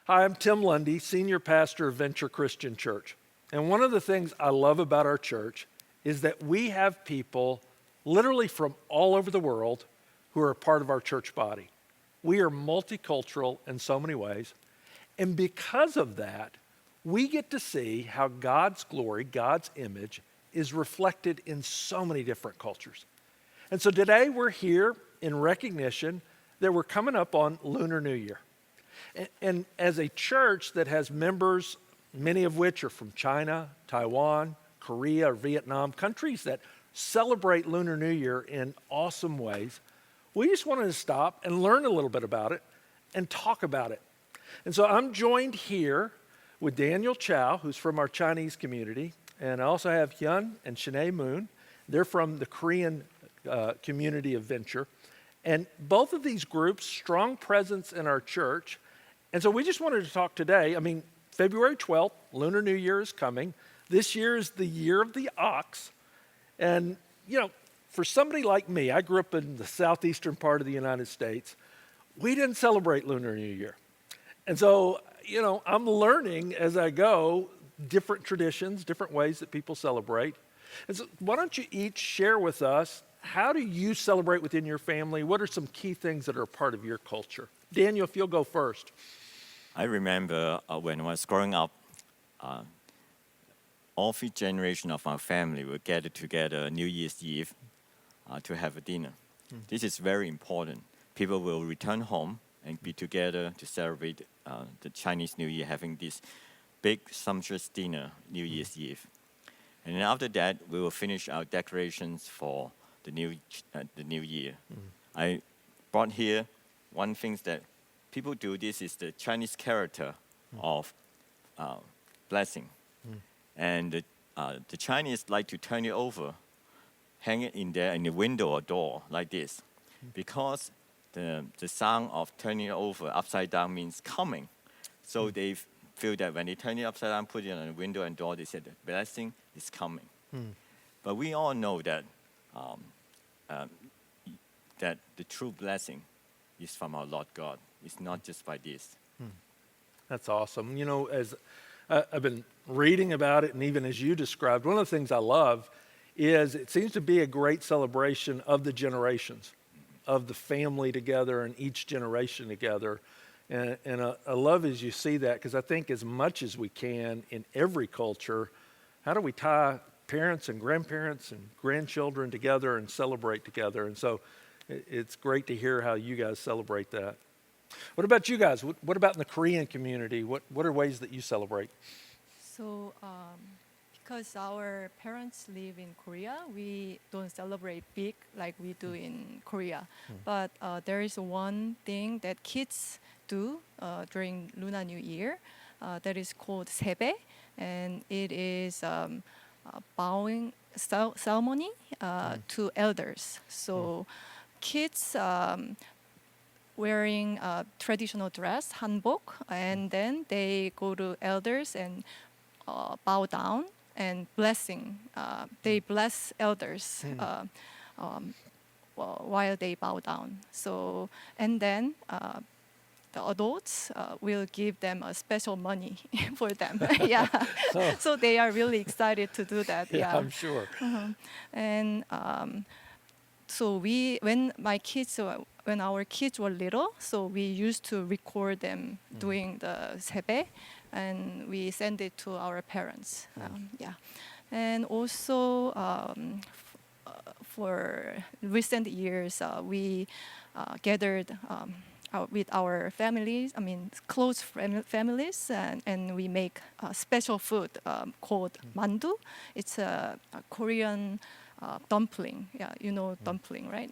Hi, I'm Tim Lundy, Senior Pastor of Venture Christian Church. And one of the things I love about our church is that we have people literally from all over the world who are a part of our church body. We are multicultural in so many ways. And because of that, we get to see how God's glory, God's image, is reflected in so many different cultures. And so today we're here in recognition that we're coming up on Lunar New Year. And as a church that has members, many of which are from China, Taiwan, Korea, or Vietnam, countries that celebrate Lunar New Year in awesome ways, we just wanted to stop and learn a little bit about it and talk about it. And so I'm joined here with Daniel Chow, who's from our Chinese community, and I also have Hyun and Shanae Moon. They're from the Korean community of Venture. And both of these groups, strong presence in our church. And so we just wanted to talk today. I mean, February 12th, Lunar New Year is coming. This year is the year of the ox. And, you know, for somebody like me, I grew up in the southeastern part of the United States. We didn't celebrate Lunar New Year. And so, you know, I'm learning as I go different traditions, different ways that people celebrate. And so why don't you each share with us, how do you celebrate within your family? What are some key things that are a part of your culture? Daniel, if you'll go first. I remember when I was growing up, all three generations of our family would gather together New Year's Eve to have a dinner. This is very important. People will return home and be together to celebrate the Chinese New Year, having this big sumptuous dinner New Year's Eve. And then after that, we will finish our decorations for the new year. I brought here one thing that people do. This is the Chinese character of blessing. And the Chinese like to turn it over, hang it in there in the window or door like this, because the sound of turning it over upside down means coming. So they feel that when they turn it upside down, put it on the window and door, they say the blessing is coming. But we all know that that the true blessing is from our Lord God. It's not just by this. That's awesome. You know, as I've been reading about it, and even as you described, one of the things I love is it seems to be a great celebration of the generations, of the family together and each generation together. And I love as you see that, because I think as much as we can in every culture, how do we tie parents and grandparents and grandchildren together and celebrate together? And so it's great to hear how you guys celebrate that. What about you guys? What about in the Korean community? What are ways that you celebrate? So, because our parents live in Korea, we don't celebrate big like we do in Korea. But there is one thing that kids do during Lunar New Year that is called 새해, and it is bowing ceremony to elders. So kids wearing traditional dress, hanbok, and then they go to elders and bow down and blessing. They bless elders while they bow down. So, and then the adults will give them a special money for them. Yeah. Oh. So they are really excited to do that. Yeah, I'm sure. And so when our kids were little, so we used to record them doing the 새해, and we send it to our parents. And also for recent years, we gathered with our families, close families, and we make special food called mandu. It's a Korean dumpling. Yeah, you know dumpling, right?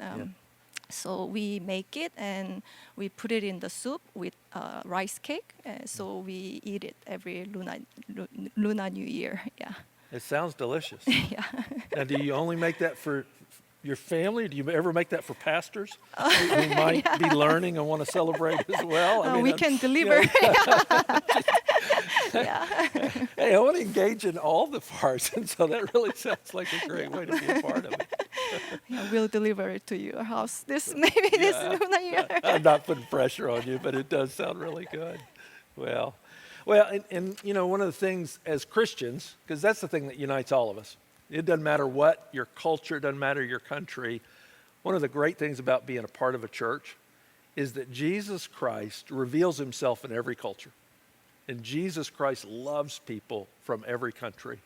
So we make it and we put it in the soup with rice cake. So we eat it every Lunar New Year. Yeah. It sounds delicious. Yeah. Now, do you only make that for your family? Do you ever make that for pastors who might be learning and want to celebrate as well? We can deliver. Yeah. Hey, I want to engage in all the parts, and so that really sounds like a great way to be a part of it. We'll deliver it to your house this Lunar Year. I'm not putting pressure on you, but it does sound really good. Well, and you know, one of the things as Christians, because that's the thing that unites all of us. It doesn't matter what your culture, it doesn't matter your country. One of the great things about being a part of a church is that Jesus Christ reveals himself in every culture. And Jesus Christ loves people from every country.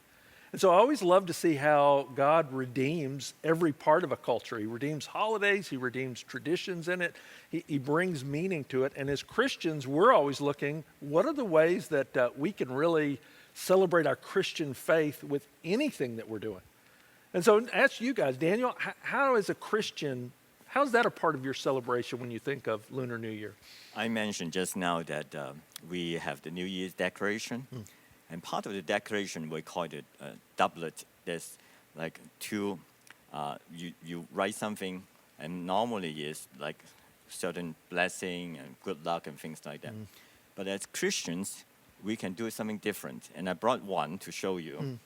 And so I always love to see how God redeems every part of a culture. He redeems holidays, he redeems traditions in it, he brings meaning to it. And as Christians, we're always looking, what are the ways that we can really celebrate our Christian faith with anything that we're doing? And so I ask you guys, Daniel, how as a Christian, how's that a part of your celebration when you think of Lunar New Year? I mentioned just now that we have the New Year's decoration. And part of the decoration, we call it a doublet. There's like two, you write something, and normally it's like certain blessing and good luck and things like that. But as Christians, we can do something different. And I brought one to show you.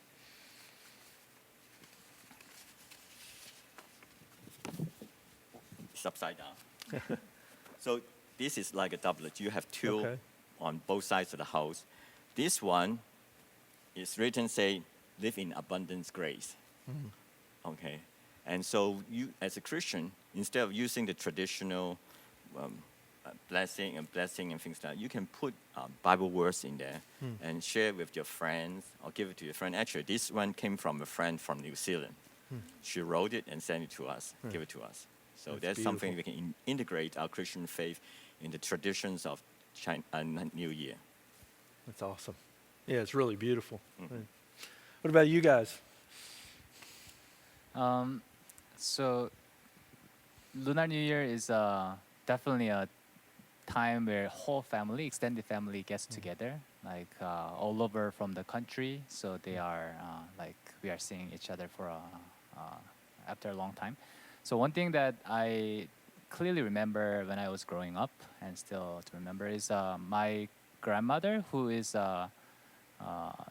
It's upside down. So this is like a doublet. You have two on both sides of the house. This one is written, say, live in abundance grace. Okay. And so you, as a Christian, instead of using the traditional blessing and things like that, you can put Bible words in there and share with your friends or give it to your friend. Actually, this one came from a friend from New Zealand. She wrote it and sent it to us, give it to us. So that's something we can integrate our Christian faith in the traditions of New Year. That's awesome. Yeah, it's really beautiful. What about you guys? So Lunar New Year is definitely a time where whole family, extended family gets together, like all over from the country. So they are like we are seeing each other for after a long time. So one thing that I clearly remember when I was growing up and still to remember is my grandmother, who is the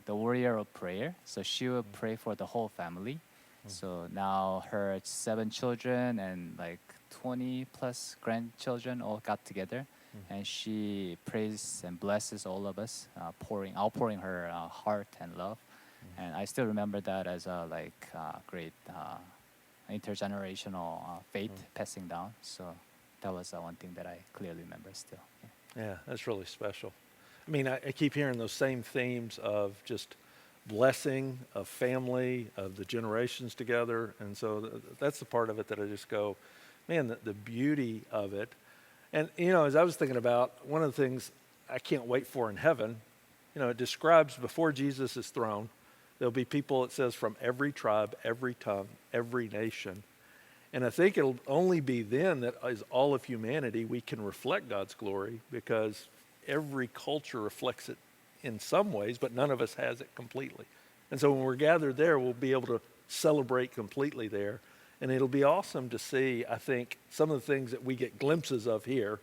warrior of prayer. So she would pray for the whole family. So now her 7 children and like 20 plus grandchildren all got together, and she prays and blesses all of us, outpouring her heart and love. And I still remember that as a great intergenerational faith passing down. So that was one thing that I clearly remember still. Yeah, that's really special. I mean, I keep hearing those same themes of just blessing, of family, of the generations together. And so that's the part of it that I just go, man, the beauty of it. And, you know, as I was thinking about, one of the things I can't wait for in heaven, you know, it describes before Jesus' throne, there'll be people, it says, from every tribe, every tongue, every nation. And I think it'll only be then that as all of humanity, we can reflect God's glory, because every culture reflects it in some ways, but none of us has it completely. And so when we're gathered there, we'll be able to celebrate completely there. And it'll be awesome to see, I think, some of the things that we get glimpses of here,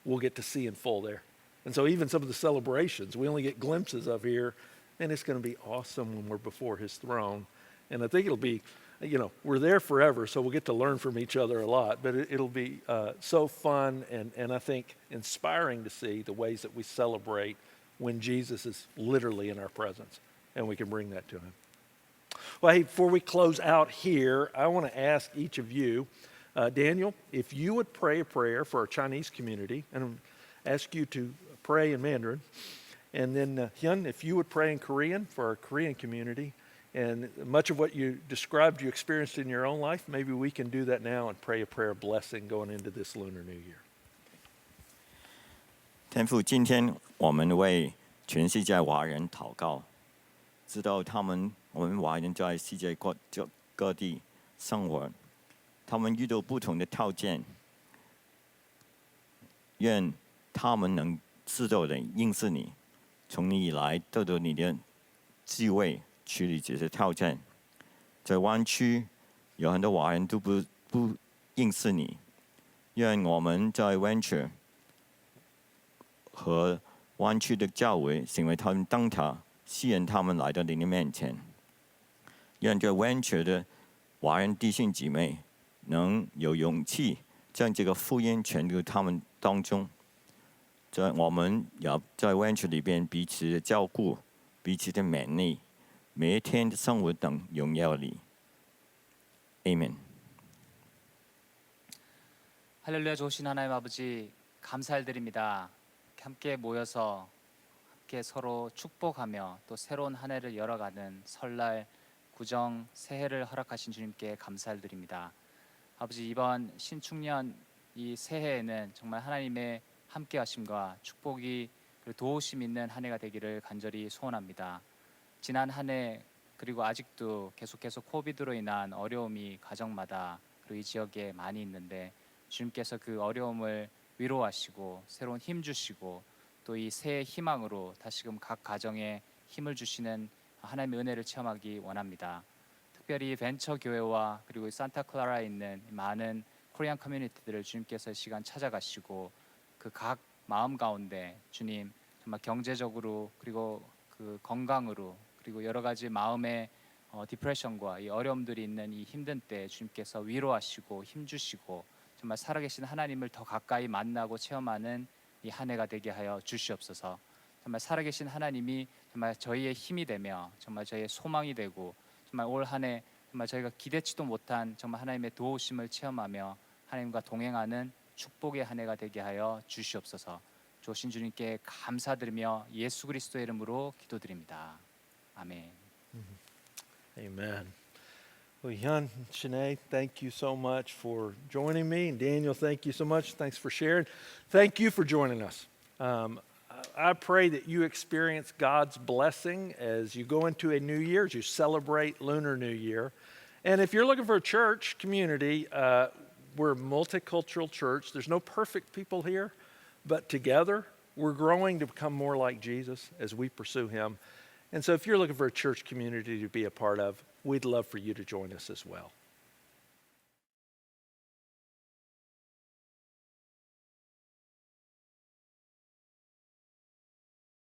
we'll get to see in full there. And so even some of the celebrations, we only get glimpses of here, and it's going to be awesome when we're before his throne. And I think it'll be, you know, we're there forever, so we'll get to learn from each other a lot, but it'll be so fun and I think inspiring to see the ways that we celebrate when Jesus is literally in our presence, and we can bring that to him. Well, hey, before we close out here, I want to ask each of you, Daniel, if you would pray a prayer for our Chinese community, and ask you to pray in Mandarin, and then Hyun, if you would pray in Korean for our Korean community. And much of what you described, you experienced in your own life, maybe we can do that now and pray a prayer of blessing going into this Lunar New Year. 天父，今天我们为全世界华人祷告，知道我们华人在世界各地生活，他们遇到不同的条件，愿他们能知道的认识你，从你以来得到你的智慧。处理这些挑战，在湾区有很多华人都不认识你，愿我们在 Venture 和湾区的教会成为他们灯塔，吸引他们来到你的面前。愿在 Venture 的华人弟兄姊妹能有勇气将这个福音传入他们当中，我们要在 venture 里边彼此照顾，彼此的勉励，每一天的生活等荣耀里。Amen. 할렐루야 좋으신 하나님 아버지 감사드립니다. 함께 모여서 함께 서로 축복하며 또 새로운 한 해를 열어가는 설날, 구정, 새해를 허락하신 주님께 감사드립니다. 아버지 이번 신축년 이 새해에는 정말 하나님의 함께하심과 축복이 그리고 도우심 있는 한 해가 되기를 간절히 소원합니다. 지난 한 해 그리고 아직도 계속해서 코비드로 인한 어려움이 가정마다 그리고 이 지역에 많이 있는데 주님께서 그 어려움을 위로하시고 새로운 힘 주시고 또 이 새해 희망으로 다시금 각 가정에 힘을 주시는 하나님의 은혜를 체험하기 원합니다. 특별히 벤처 교회와 그리고 산타클라라에 있는 많은 코리안 커뮤니티들을 주님께서 시간 찾아가시고 그 각 마음 가운데 주님 정말 경제적으로 그리고 그 건강으로 그리고 여러 가지 마음의 디프레션과 이 어려움들이 있는 이 힘든 때 주님께서 위로하시고 힘 주시고 정말 살아계신 하나님을 더 가까이 만나고 체험하는 이 한 해가 되게 하여 주시옵소서. 정말 살아계신 하나님이 정말 저희의 힘이 되며 정말 저희의 소망이 되고 정말 올 한 해 정말 저희가 기대치도 못한 정말 하나님의 도우심을 체험하며 하나님과 동행하는 축복의 한 해가 되게 하여 주시옵소서. 조신 주님께 감사드리며 예수 그리스도의 이름으로 기도드립니다. 아멘. Amen. Well, Hyun, Shanae, thank you so much for joining me. And Daniel, thank you so much. Thanks for sharing. Thank you for joining us. I pray that you experience God's blessing as you go into a new year, as you celebrate Lunar New Year. And if you're looking for a church community, we're a multicultural church. There's no perfect people here, but together we're growing to become more like Jesus as we pursue him. And so if you're looking for a church community to be a part of, we'd love for you to join us as well.